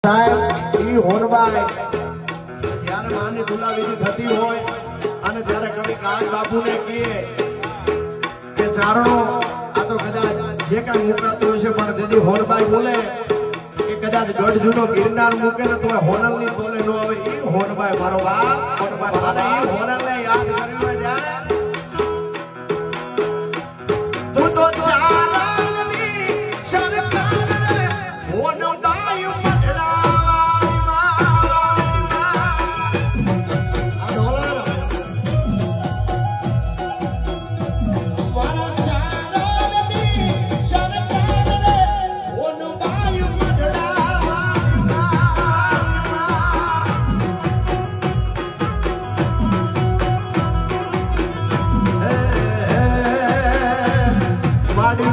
સાહેબ ઈ હોનબાઈ જ્યારે માની ગુલામી થતી હોય અને ત્યારે કવિ કાળ બાપુને કહે કે ચારણો આ તો કદાચ જે કાંઈ મુકાતું હશે પણ દીદી હોનબાઈ બોલે કે કદાચ ગઢ જૂનો ગિરનાર મૂકે ને તો હોનલની બોલે નો આવે ઈ હોનબાઈ મારો બાપ હોનબાઈ મારા ઈ હોનલને યાદ કર્યું હોય ત્યારે તું તો ચારણની સરકાર હોનબાઈ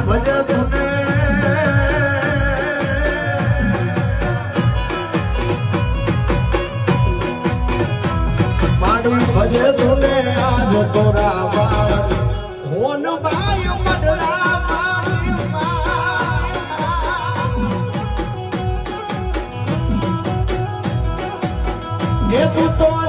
ભજે સુને માડી ભજે સુને આજ તોરા બાળ હોન બાય મડરા મારી એ તું તો